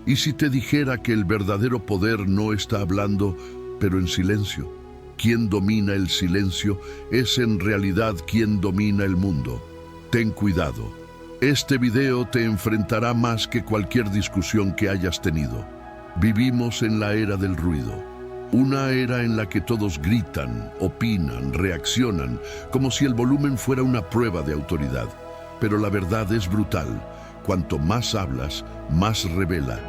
¿Y si te dijera que el verdadero poder no está hablando, pero en silencio? Quien domina el silencio es en realidad quien domina el mundo. Ten cuidado. Este video te enfrentará más que cualquier discusión que hayas tenido. Vivimos en la era del ruido. Una era en la que todos gritan, opinan, reaccionan, como si el volumen fuera una prueba de autoridad. Pero la verdad es brutal. Cuanto más hablas, más revela,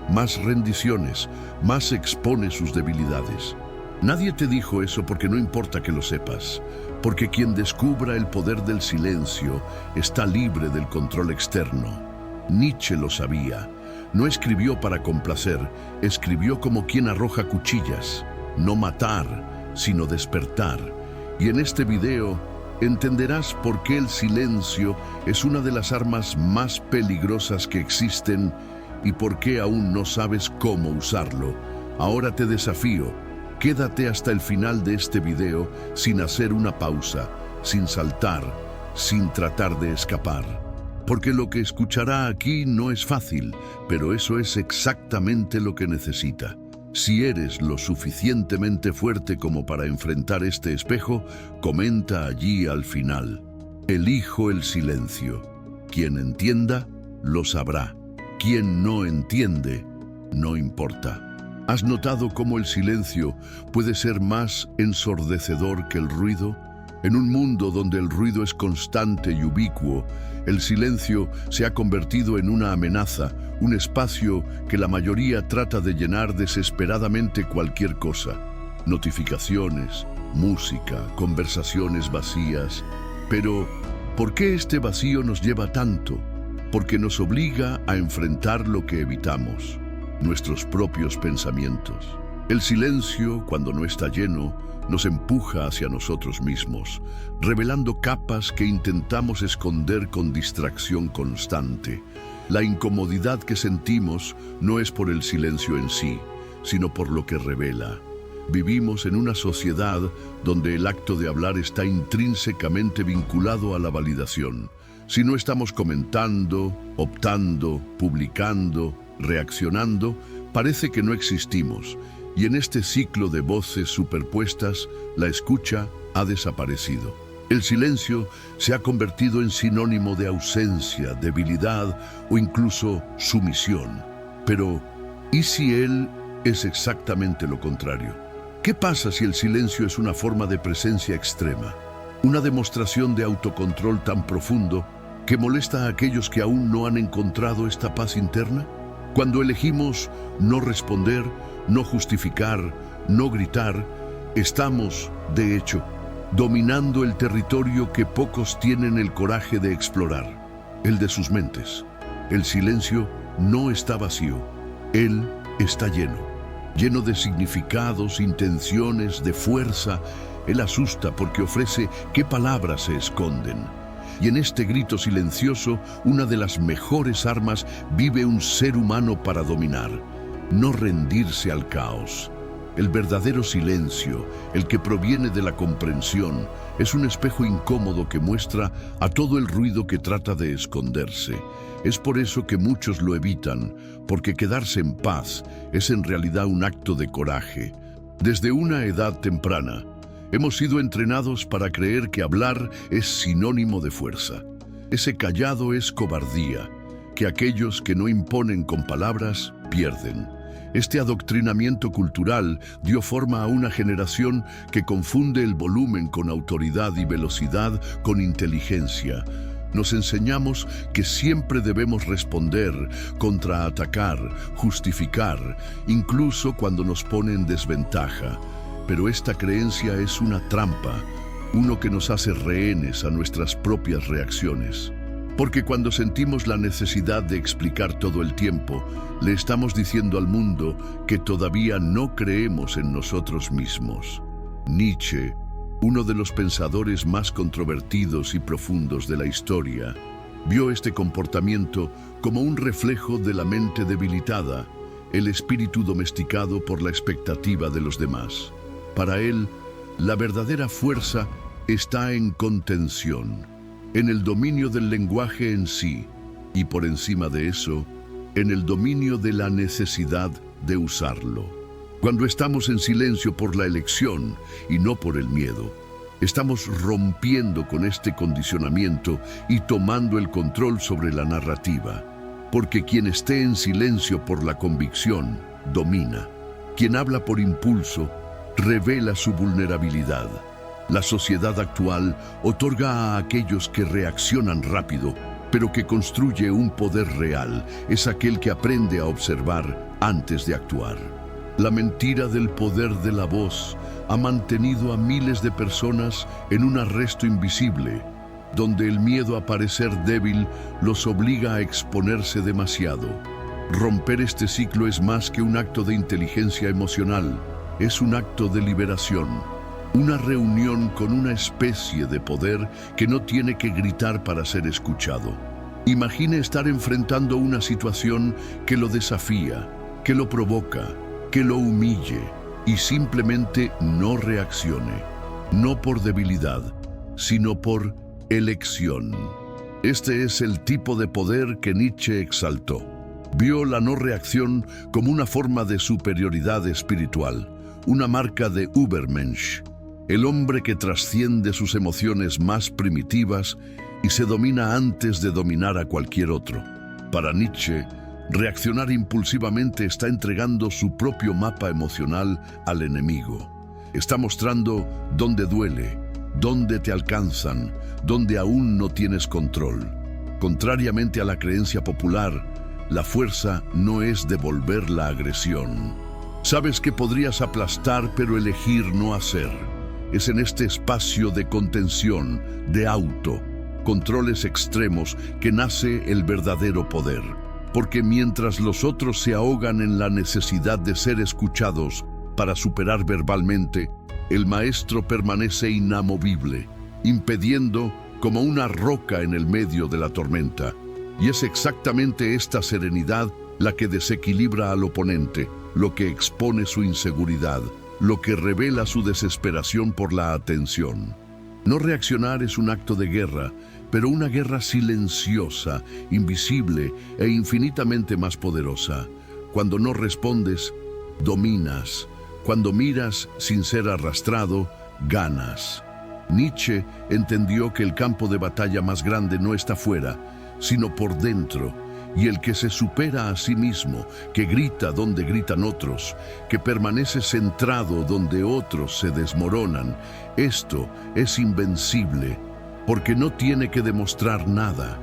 más rendiciones, más expone sus debilidades. Nadie te dijo eso porque no importa que lo sepas, porque quien descubra el poder del silencio está libre del control externo. Nietzsche lo sabía. No escribió para complacer, escribió como quien arroja cuchillas. No matar, sino despertar. Y en este video entenderás por qué el silencio es una de las armas más peligrosas que existen y por qué aún no sabes cómo usarlo. Ahora te desafío. Quédate hasta el final de este video sin hacer una pausa, sin saltar, sin tratar de escapar. Porque lo que escuchará aquí no es fácil, pero eso es exactamente lo que necesita. Si eres lo suficientemente fuerte como para enfrentar este espejo, comenta allí al final. Elijo el silencio. Quien entienda, lo sabrá. Quien no entiende, no importa. ¿Has notado cómo el silencio puede ser más ensordecedor que el ruido? En un mundo donde el ruido es constante y ubicuo, el silencio se ha convertido en una amenaza, un espacio que la mayoría trata de llenar desesperadamente cualquier cosa. Notificaciones, música, conversaciones vacías. Pero, ¿por qué este vacío nos lleva tanto? Porque nos obliga a enfrentar lo que evitamos, nuestros propios pensamientos. El silencio, cuando no está lleno, nos empuja hacia nosotros mismos, revelando capas que intentamos esconder con distracción constante. La incomodidad que sentimos no es por el silencio en sí, sino por lo que revela. Vivimos en una sociedad donde el acto de hablar está intrínsecamente vinculado a la validación. Si no estamos comentando, optando, publicando, reaccionando, parece que no existimos. Y en este ciclo de voces superpuestas, la escucha ha desaparecido. El silencio se ha convertido en sinónimo de ausencia, debilidad o incluso sumisión. Pero, ¿y si él es exactamente lo contrario? ¿Qué pasa si el silencio es una forma de presencia extrema? Una demostración de autocontrol tan profundo que molesta a aquellos que aún no han encontrado esta paz interna. Cuando elegimos no responder, no justificar, no gritar, estamos, de hecho, dominando el territorio que pocos tienen el coraje de explorar, el de sus mentes. El silencio no está vacío, él está lleno, lleno de significados, intenciones, de fuerza. Él asusta porque ofrece qué palabras se esconden. Y en este grito silencioso, una de las mejores armas vive un ser humano para dominar. No rendirse al caos. El verdadero silencio, el que proviene de la comprensión, es un espejo incómodo que muestra a todo el ruido que trata de esconderse. Es por eso que muchos lo evitan, porque quedarse en paz es en realidad un acto de coraje. Desde una edad temprana, hemos sido entrenados para creer que hablar es sinónimo de fuerza. Ese callado es cobardía, que aquellos que no imponen con palabras pierden. Este adoctrinamiento cultural dio forma a una generación que confunde el volumen con autoridad y velocidad con inteligencia. Nos enseñamos que siempre debemos responder, contraatacar, justificar, incluso cuando nos pone en desventaja. Pero esta creencia es una trampa, uno que nos hace rehenes a nuestras propias reacciones. Porque cuando sentimos la necesidad de explicar todo el tiempo, le estamos diciendo al mundo que todavía no creemos en nosotros mismos. Nietzsche, uno de los pensadores más controvertidos y profundos de la historia, vio este comportamiento como un reflejo de la mente debilitada, el espíritu domesticado por la expectativa de los demás. Para él, la verdadera fuerza está en contención, en el dominio del lenguaje en sí, y por encima de eso, en el dominio de la necesidad de usarlo. Cuando estamos en silencio por la elección y no por el miedo, estamos rompiendo con este condicionamiento y tomando el control sobre la narrativa. Porque quien esté en silencio por la convicción, domina. Quien habla por impulso, revela su vulnerabilidad. La sociedad actual otorga a aquellos que reaccionan rápido, pero que construye un poder real, es aquel que aprende a observar antes de actuar. La mentira del poder de la voz ha mantenido a miles de personas en un arresto invisible, donde el miedo a parecer débil los obliga a exponerse demasiado. Romper este ciclo es más que un acto de inteligencia emocional, es un acto de liberación. Una reunión con una especie de poder que no tiene que gritar para ser escuchado. Imagine estar enfrentando una situación que lo desafía, que lo provoca, que lo humille y simplemente no reaccione. No por debilidad, sino por elección. Este es el tipo de poder que Nietzsche exaltó. Vio la no reacción como una forma de superioridad espiritual, una marca de Übermensch, el hombre que trasciende sus emociones más primitivas y se domina antes de dominar a cualquier otro. Para Nietzsche, reaccionar impulsivamente está entregando su propio mapa emocional al enemigo. Está mostrando dónde duele, dónde te alcanzan, dónde aún no tienes control. Contrariamente a la creencia popular, la fuerza no es devolver la agresión. Sabes que podrías aplastar, pero elegir no hacer. Es en este espacio de contención, de controles extremos, que nace el verdadero poder. Porque mientras los otros se ahogan en la necesidad de ser escuchados para superar verbalmente, el maestro permanece inamovible, impediendo como una roca en el medio de la tormenta. Y es exactamente esta serenidad la que desequilibra al oponente, lo que expone su inseguridad, lo que revela su desesperación por la atención. No reaccionar es un acto de guerra, pero una guerra silenciosa, invisible e infinitamente más poderosa. Cuando no respondes, dominas. Cuando miras sin ser arrastrado, ganas. Nietzsche entendió que el campo de batalla más grande no está fuera, sino por dentro, y el que se supera a sí mismo, que grita donde gritan otros, que permanece centrado donde otros se desmoronan, esto es invencible, porque no tiene que demostrar nada,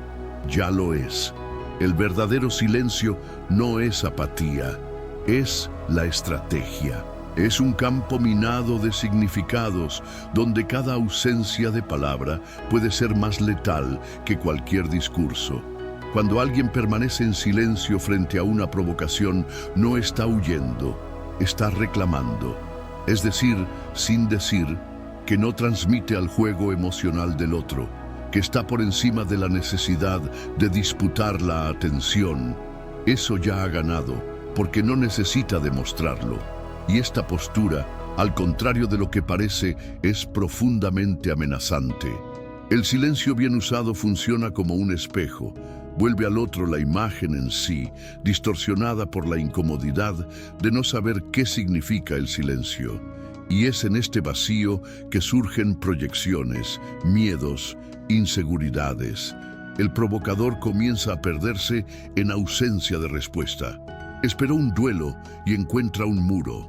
ya lo es. El verdadero silencio no es apatía, es la estrategia. Es un campo minado de significados, donde cada ausencia de palabra puede ser más letal que cualquier discurso. Cuando alguien permanece en silencio frente a una provocación, no está huyendo, está reclamando. Es decir, sin decir, que no transmite al juego emocional del otro, que está por encima de la necesidad de disputar la atención. Eso ya ha ganado, porque no necesita demostrarlo. Y esta postura, al contrario de lo que parece, es profundamente amenazante. El silencio bien usado funciona como un espejo. Vuelve al otro la imagen en sí, distorsionada por la incomodidad de no saber qué significa el silencio. Y es en este vacío que surgen proyecciones, miedos, inseguridades. El provocador comienza a perderse en ausencia de respuesta. Esperó un duelo y encuentra un muro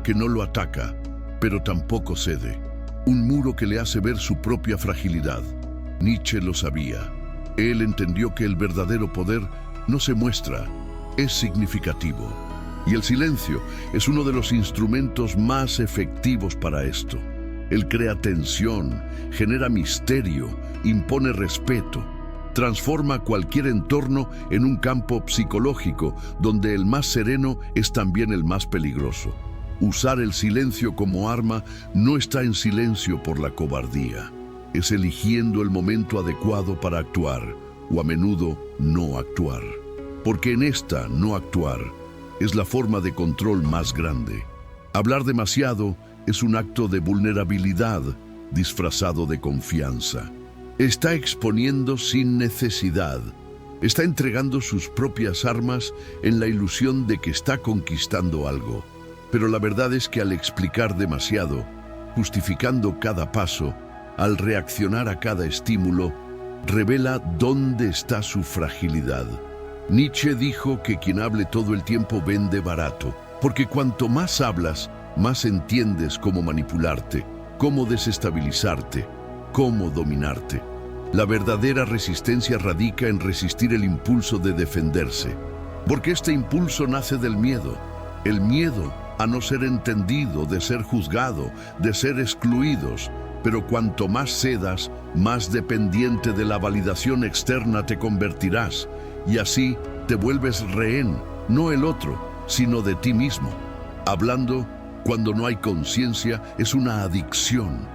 que no lo ataca, pero tampoco cede. Un muro que le hace ver su propia fragilidad. Nietzsche lo sabía. Él entendió que el verdadero poder no se muestra, es significativo. Y el silencio es uno de los instrumentos más efectivos para esto. Él crea tensión, genera misterio, impone respeto, transforma cualquier entorno en un campo psicológico donde el más sereno es también el más peligroso. Usar el silencio como arma no está en silencio por la cobardía. Es eligiendo el momento adecuado para actuar, o a menudo no actuar. Porque en esta no actuar es la forma de control más grande. Hablar demasiado es un acto de vulnerabilidad disfrazado de confianza. Está exponiendo sin necesidad, Está entregando sus propias armas en la ilusión de que está conquistando algo. Pero la verdad es que al explicar demasiado, justificando cada paso, al reaccionar a cada estímulo, revela dónde está su fragilidad. Nietzsche dijo que quien hable todo el tiempo vende barato, porque cuanto más hablas, más entiendes cómo manipularte, cómo desestabilizarte, cómo dominarte. La verdadera resistencia radica en resistir el impulso de defenderse, porque este impulso nace del miedo. El miedo a no ser entendido, de ser juzgado, de ser excluidos. Pero cuanto más cedas, más dependiente de la validación externa te convertirás, y así te vuelves rehén, no el otro, sino de ti mismo. Hablando, cuando no hay conciencia, es una adicción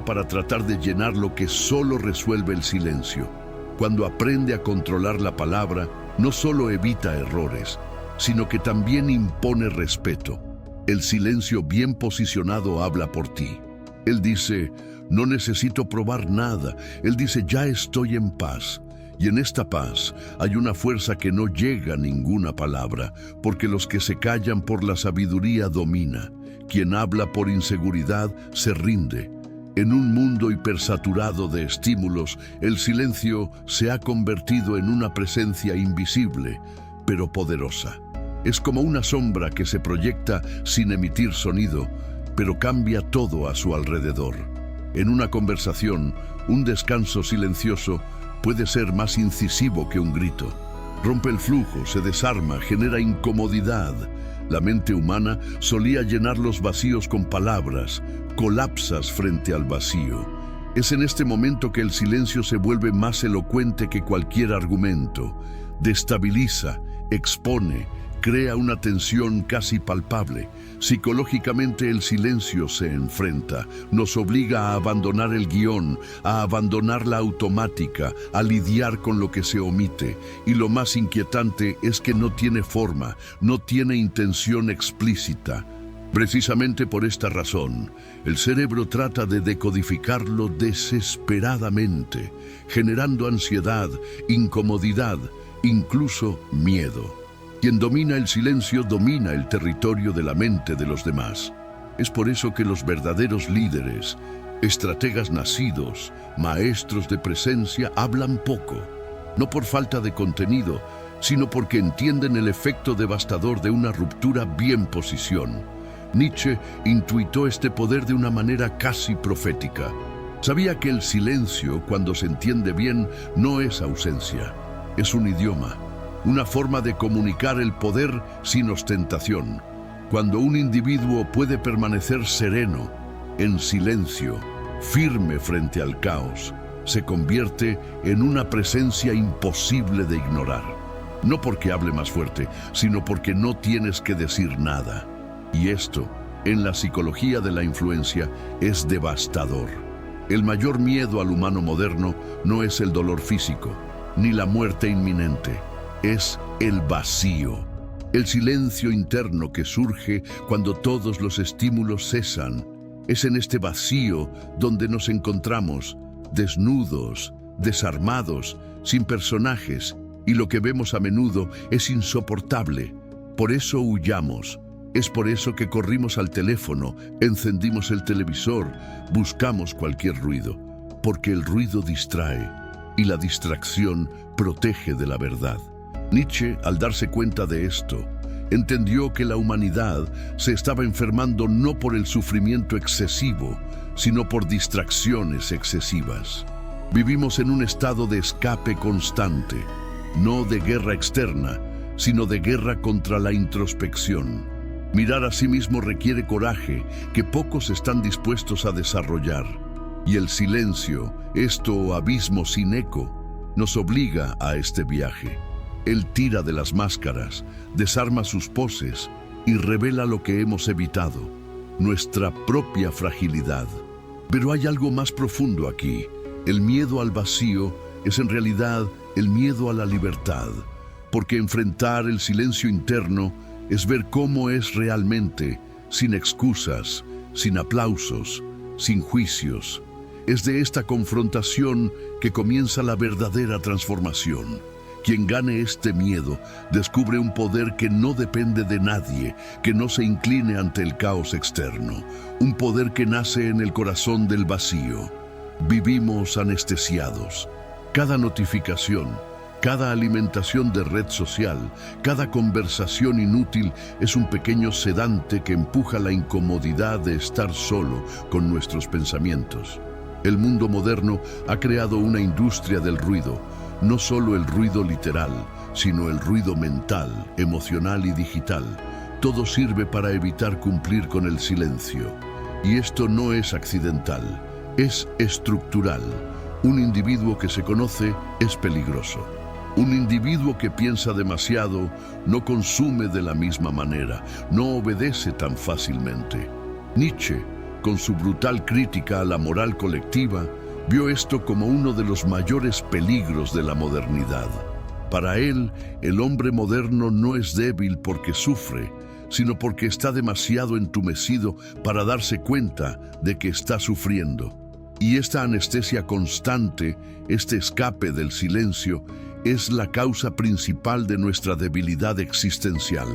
para tratar de llenar lo que solo resuelve el silencio. Cuando aprende a controlar la palabra, no solo evita errores, sino que también impone respeto. El silencio bien posicionado habla por ti. Él dice, no necesito probar nada. Él dice, ya estoy en paz. Y en esta paz hay una fuerza que no llega a ninguna palabra, porque los que se callan por la sabiduría domina. Quien habla por inseguridad se rinde. En un mundo hipersaturado de estímulos, el silencio se ha convertido en una presencia invisible, pero poderosa. Es como una sombra que se proyecta sin emitir sonido, pero cambia todo a su alrededor. En una conversación, un descanso silencioso puede ser más incisivo que un grito. Rompe el flujo, se desarma, genera incomodidad. La mente humana solía llenar los vacíos con palabras, colapsas frente al vacío. Es en este momento que el silencio se vuelve más elocuente que cualquier argumento. Destabiliza, expone, crea una tensión casi palpable. Psicológicamente el silencio se enfrenta, nos obliga a abandonar el guión, a abandonar la automática, a lidiar con lo que se omite. Y lo más inquietante es que no tiene forma, no tiene intención explícita. Precisamente por esta razón, el cerebro trata de decodificarlo desesperadamente, generando ansiedad, incomodidad, incluso miedo. Quien domina el silencio domina el territorio de la mente de los demás. Es por eso que los verdaderos líderes, estrategas nacidos, maestros de presencia, hablan poco. No por falta de contenido, sino porque entienden el efecto devastador de una ruptura bien posición. Nietzsche intuitó este poder de una manera casi profética. Sabía que el silencio, cuando se entiende bien, no es ausencia, es un idioma. Una forma de comunicar el poder sin ostentación. Cuando un individuo puede permanecer sereno, en silencio, firme frente al caos, se convierte en una presencia imposible de ignorar. No porque hable más fuerte, sino porque no tienes que decir nada. Y esto, en la psicología de la influencia, es devastador. El mayor miedo al humano moderno no es el dolor físico, ni la muerte inminente. Es el vacío, el silencio interno que surge cuando todos los estímulos cesan. Es en este vacío donde nos encontramos, desnudos, desarmados, sin personajes, y lo que vemos a menudo es insoportable. Por eso huyamos. Es por eso que corrimos al teléfono, encendimos el televisor, buscamos cualquier ruido, porque el ruido distrae y la distracción protege de la verdad. Nietzsche, al darse cuenta de esto, entendió que la humanidad se estaba enfermando no por el sufrimiento excesivo, sino por distracciones excesivas. Vivimos en un estado de escape constante, no de guerra externa, sino de guerra contra la introspección. Mirar a sí mismo requiere coraje que pocos están dispuestos a desarrollar. Y el silencio, esto abismo sin eco, nos obliga a este viaje. Él tira de las máscaras, desarma sus poses y revela lo que hemos evitado, nuestra propia fragilidad. Pero hay algo más profundo aquí. El miedo al vacío es en realidad el miedo a la libertad, porque enfrentar el silencio interno es ver cómo es realmente, sin excusas, sin aplausos, sin juicios. Es de esta confrontación que comienza la verdadera transformación. Quien gane este miedo descubre un poder que no depende de nadie, que no se incline ante el caos externo, un poder que nace en el corazón del vacío. Vivimos anestesiados. Cada notificación, cada alimentación de red social, cada conversación inútil es un pequeño sedante que empuja la incomodidad de estar solo con nuestros pensamientos. El mundo moderno ha creado una industria del ruido, no solo el ruido literal, sino el ruido mental, emocional y digital. Todo sirve para evitar cumplir con el silencio. Y esto no es accidental, es estructural. Un individuo que se conoce es peligroso. Un individuo que piensa demasiado no consume de la misma manera, no obedece tan fácilmente. Nietzsche, con su brutal crítica a la moral colectiva, vio esto como uno de los mayores peligros de la modernidad. Para él, el hombre moderno no es débil porque sufre, sino porque está demasiado entumecido para darse cuenta de que está sufriendo. Y esta anestesia constante, este escape del silencio, es la causa principal de nuestra debilidad existencial.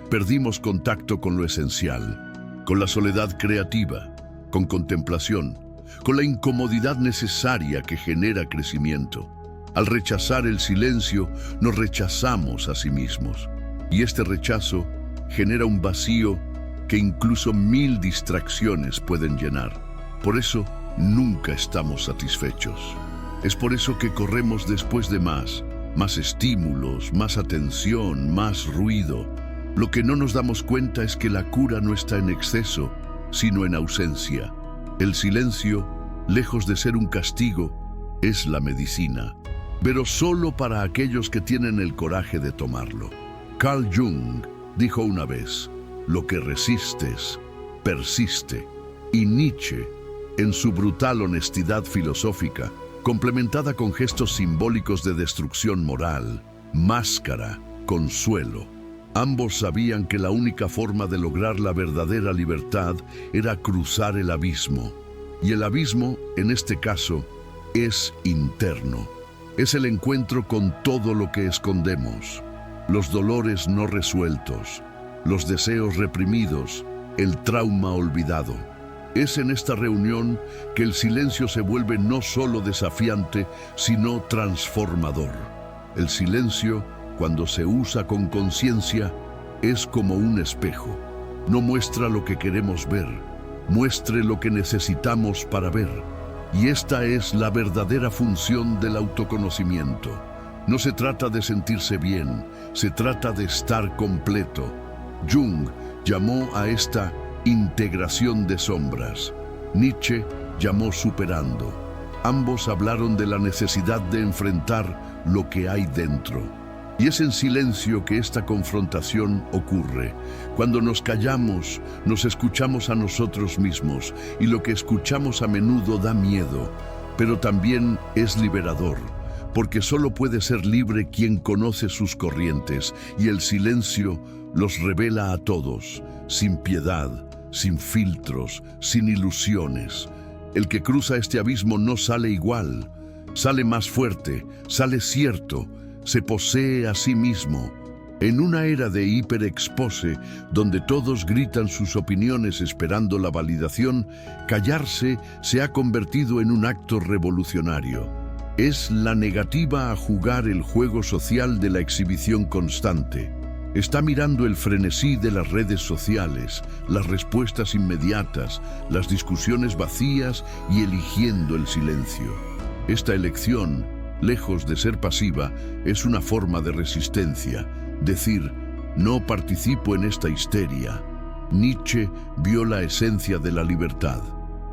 Perdimos contacto con lo esencial, con la soledad creativa, con contemplación, con la incomodidad necesaria que genera crecimiento. Al rechazar el silencio, nos rechazamos a sí mismos. Y este rechazo genera un vacío que incluso 1000 distracciones pueden llenar. Por eso, nunca estamos satisfechos. Es por eso que corremos después de más estímulos, más atención, más ruido. Lo que no nos damos cuenta es que la cura no está en exceso, sino en ausencia. El silencio, lejos de ser un castigo, es la medicina, pero solo para aquellos que tienen el coraje de tomarlo. Carl Jung dijo una vez, lo que resistes, persiste. Y Nietzsche, en su brutal honestidad filosófica, complementada con gestos simbólicos de destrucción moral, máscara, consuelo. Ambos sabían que la única forma de lograr la verdadera libertad era cruzar el abismo. Y el abismo, en este caso, es interno. Es el encuentro con todo lo que escondemos, los dolores no resueltos, los deseos reprimidos, el trauma olvidado. Es en esta reunión que el silencio se vuelve no solo desafiante, sino transformador. El silencio, cuando se usa con conciencia, es como un espejo. No muestra lo que queremos ver, muestre lo que necesitamos para ver. Y esta es la verdadera función del autoconocimiento. No se trata de sentirse bien, se trata de estar completo. Jung llamó a esta integración de sombras. Nietzsche llamó superando. Ambos hablaron de la necesidad de enfrentar lo que hay dentro. Y es en silencio que esta confrontación ocurre. Cuando nos callamos, nos escuchamos a nosotros mismos, y lo que escuchamos a menudo da miedo, pero también es liberador, porque solo puede ser libre quien conoce sus corrientes, y el silencio los revela a todos, sin piedad, sin filtros, sin ilusiones. El que cruza este abismo no sale igual, sale más fuerte, sale cierto, se posee a sí mismo. En una era de hiperexpose, donde todos gritan sus opiniones esperando la validación, callarse se ha convertido en un acto revolucionario. Es la negativa a jugar el juego social de la exhibición constante. Está mirando el frenesí de las redes sociales, las respuestas inmediatas, las discusiones vacías y eligiendo el silencio. Esta elección, lejos de ser pasiva, es una forma de resistencia. Decir, no participo en esta histeria. Nietzsche vio la esencia de la libertad,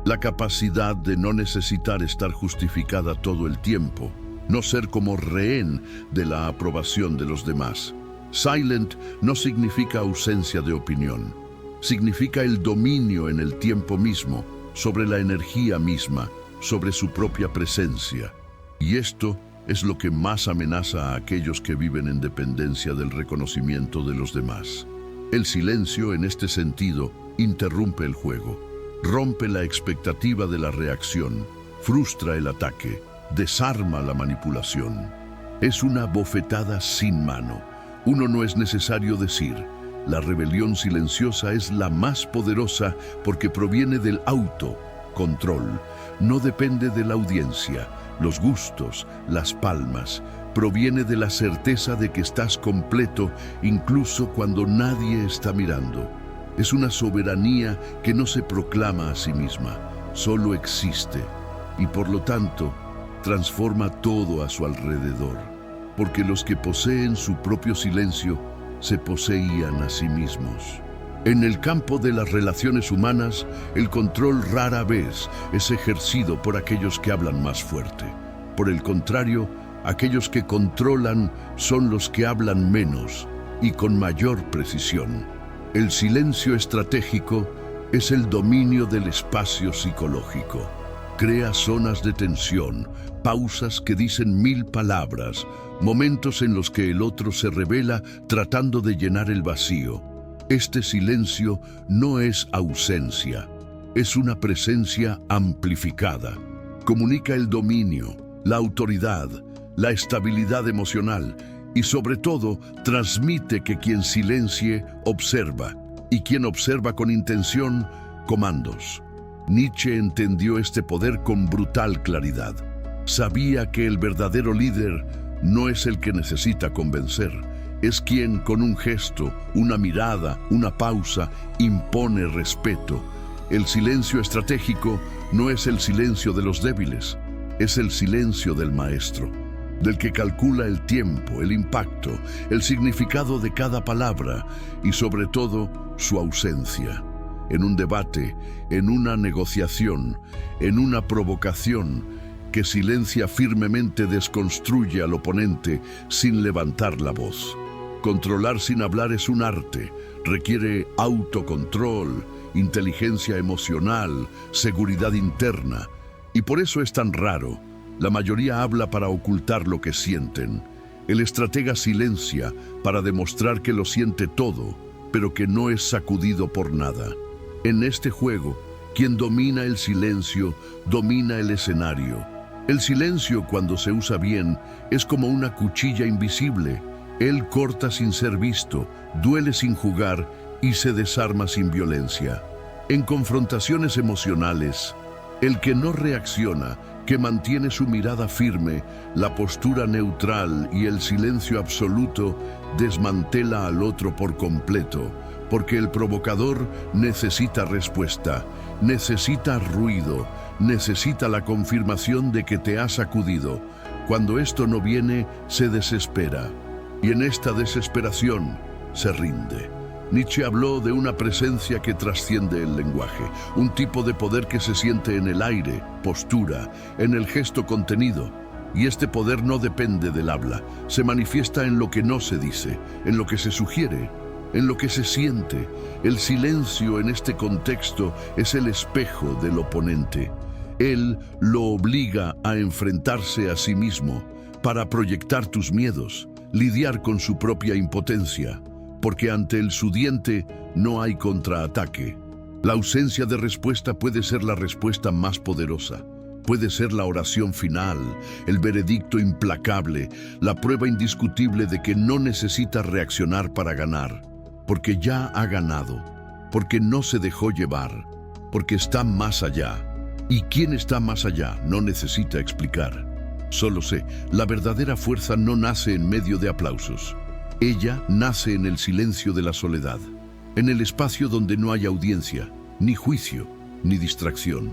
la capacidad de no necesitar estar justificada todo el tiempo, no ser como rehén de la aprobación de los demás. Silent no significa ausencia de opinión, significa el dominio en el tiempo mismo, sobre la energía misma, sobre su propia presencia. Y esto es lo que más amenaza a aquellos que viven en dependencia del reconocimiento de los demás. El silencio, en este sentido, interrumpe el juego, rompe la expectativa de la reacción, frustra el ataque, desarma la manipulación. Es una bofetada sin mano. Uno no es necesario decir, la rebelión silenciosa es la más poderosa porque proviene del autocontrol. No depende de la audiencia, los gustos, las palmas. Proviene de la certeza de que estás completo incluso cuando nadie está mirando. Es una soberanía que no se proclama a sí misma, solo existe y por lo tanto transforma todo a su alrededor, porque los que poseen su propio silencio se poseían a sí mismos. En el campo de las relaciones humanas, el control rara vez es ejercido por aquellos que hablan más fuerte. Por el contrario, aquellos que controlan son los que hablan menos y con mayor precisión. El silencio estratégico es el dominio del espacio psicológico. Crea zonas de tensión, pausas que dicen 1000 palabras, momentos en los que el otro se revela tratando de llenar el vacío. Este silencio no es ausencia, es una presencia amplificada. Comunica el dominio, la autoridad, la estabilidad emocional y sobre todo transmite que quien silencie observa y quien observa con intención, comandos. Nietzsche entendió este poder con brutal claridad. Sabía que el verdadero líder no es el que necesita convencer, es quien con un gesto, una mirada, una pausa, impone respeto. El silencio estratégico no es el silencio de los débiles, es el silencio del maestro, del que calcula el tiempo, el impacto, el significado de cada palabra y sobre todo su ausencia. En un debate, en una negociación, en una provocación, que silencia firmemente desconstruye al oponente sin levantar la voz. Controlar sin hablar es un arte, requiere autocontrol, inteligencia emocional, seguridad interna, y por eso es tan raro. La mayoría habla para ocultar lo que sienten. El estratega silencia para demostrar que lo siente todo, pero que no es sacudido por nada. En este juego, quien domina el silencio, domina el escenario. El silencio, cuando se usa bien, es como una cuchilla invisible. Él corta sin ser visto, duele sin jugar y se desarma sin violencia. En confrontaciones emocionales, el que no reacciona, que mantiene su mirada firme, la postura neutral y el silencio absoluto, desmantela al otro por completo, porque el provocador necesita respuesta, necesita ruido, necesita la confirmación de que te ha sacudido. Cuando esto no viene, se desespera, y en esta desesperación se rinde. Nietzsche habló de una presencia que trasciende el lenguaje, un tipo de poder que se siente en el aire, postura, en el gesto contenido. Y este poder no depende del habla, se manifiesta en lo que no se dice, en lo que se sugiere, en lo que se siente. El silencio en este contexto es el espejo del oponente. Él lo obliga a enfrentarse a sí mismo para proyectar tus miedos, lidiar con su propia impotencia, porque ante el sudiente no hay contraataque. La ausencia de respuesta puede ser la respuesta más poderosa. Puede ser la oración final, el veredicto implacable, la prueba indiscutible de que no necesita reaccionar para ganar, porque ya ha ganado, porque no se dejó llevar, porque está más allá. Y quien está más allá no necesita explicar. Solo sé, la verdadera fuerza no nace en medio de aplausos. Ella nace en el silencio de la soledad, en el espacio donde no hay audiencia, ni juicio, ni distracción.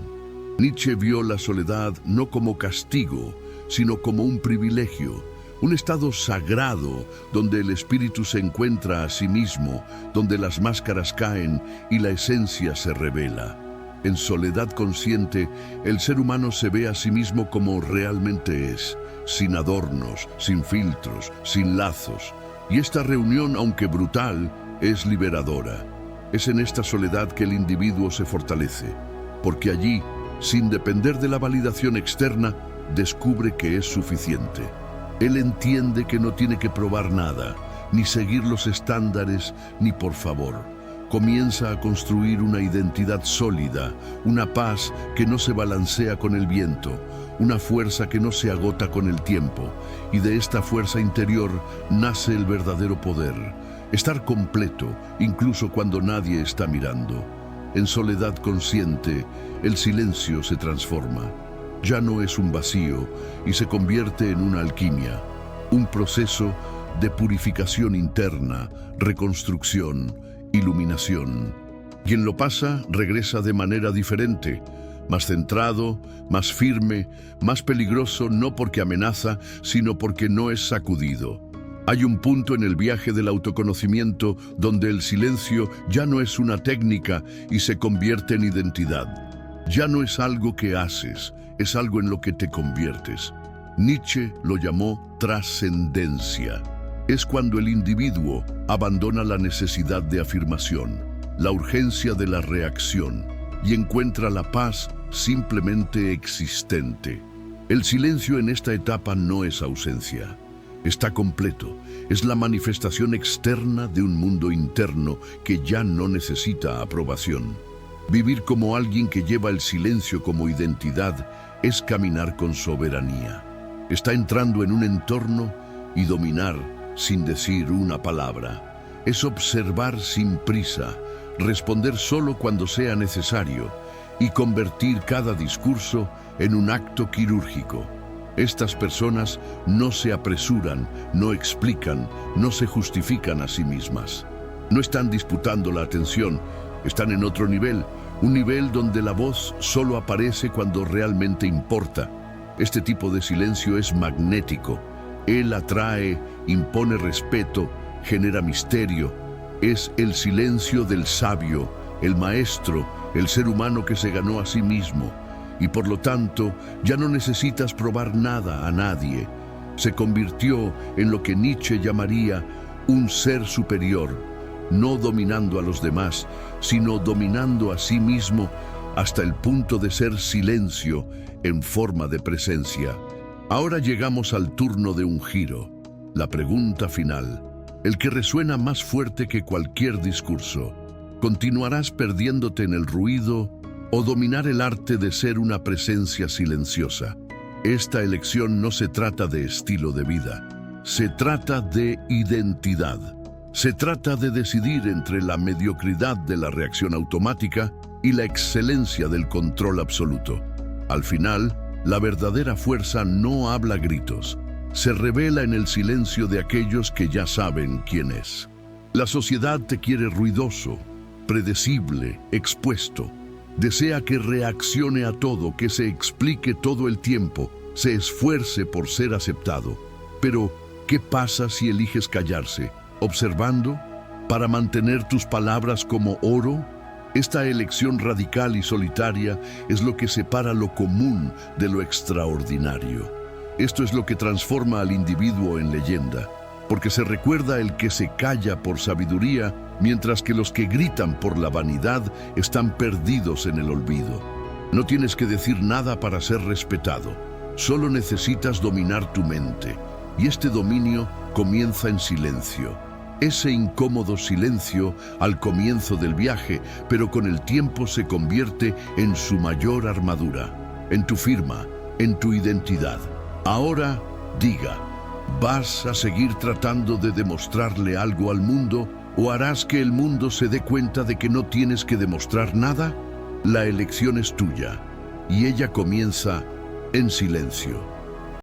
Nietzsche vio la soledad no como castigo, sino como un privilegio, un estado sagrado donde el espíritu se encuentra a sí mismo, donde las máscaras caen y la esencia se revela. En soledad consciente, el ser humano se ve a sí mismo como realmente es, sin adornos, sin filtros, sin lazos. Y esta reunión, aunque brutal, es liberadora. Es en esta soledad que el individuo se fortalece, porque allí, sin depender de la validación externa, descubre que es suficiente. Él entiende que no tiene que probar nada, ni seguir los estándares, ni por favor, comienza a construir una identidad sólida, una paz que no se balancea con el viento, una fuerza que no se agota con el tiempo, y de esta fuerza interior nace el verdadero poder, estar completo, incluso cuando nadie está mirando. En soledad consciente, el silencio se transforma. Ya no es un vacío y se convierte en una alquimia, un proceso de purificación interna, reconstrucción, iluminación. Quien lo pasa regresa de manera diferente, más centrado, más firme, más peligroso, no porque amenaza, sino porque no es sacudido. Hay un punto en el viaje del autoconocimiento donde el silencio ya no es una técnica y se convierte en identidad. Ya no es algo que haces, es algo en lo que te conviertes. Nietzsche lo llamó trascendencia. Es cuando el individuo abandona la necesidad de afirmación, la urgencia de la reacción y encuentra la paz simplemente existente. El silencio en esta etapa no es ausencia. Está completo, es la manifestación externa de un mundo interno que ya no necesita aprobación. Vivir como alguien que lleva el silencio como identidad es caminar con soberanía. Está entrando en un entorno y dominar sin decir una palabra. Es observar sin prisa, responder solo cuando sea necesario y convertir cada discurso en un acto quirúrgico. Estas personas no se apresuran, no explican, no se justifican a sí mismas. No están disputando la atención, están en otro nivel, un nivel donde la voz solo aparece cuando realmente importa. Este tipo de silencio es magnético. Él atrae, impone respeto, genera misterio. Es el silencio del sabio, el maestro, el ser humano que se ganó a sí mismo. Y por lo tanto, ya no necesitas probar nada a nadie. Se convirtió en lo que Nietzsche llamaría un ser superior, no dominando a los demás, sino dominando a sí mismo hasta el punto de ser silencio en forma de presencia. Ahora llegamos al turno de un giro, la pregunta final, el que resuena más fuerte que cualquier discurso. ¿Continuarás perdiéndote en el ruido o dominar el arte de ser una presencia silenciosa? Esta elección no se trata de estilo de vida, se trata de identidad. Se trata de decidir entre la mediocridad de la reacción automática y la excelencia del control absoluto. Al final, la verdadera fuerza no habla gritos, se revela en el silencio de aquellos que ya saben quién es. La sociedad te quiere ruidoso, predecible, expuesto. Desea que reaccione a todo, que se explique todo el tiempo, se esfuerce por ser aceptado. Pero, ¿qué pasa si eliges callarse, observando, para mantener tus palabras como oro? Esta elección radical y solitaria es lo que separa lo común de lo extraordinario. Esto es lo que transforma al individuo en leyenda, porque se recuerda el que se calla por sabiduría, mientras que los que gritan por la vanidad están perdidos en el olvido. No tienes que decir nada para ser respetado, solo necesitas dominar tu mente, y este dominio comienza en silencio. Ese incómodo silencio al comienzo del viaje, pero con el tiempo se convierte en su mayor armadura, en tu firma, en tu identidad. Ahora, diga, ¿vas a seguir tratando de demostrarle algo al mundo o harás que el mundo se dé cuenta de que no tienes que demostrar nada? La elección es tuya y ella comienza en silencio.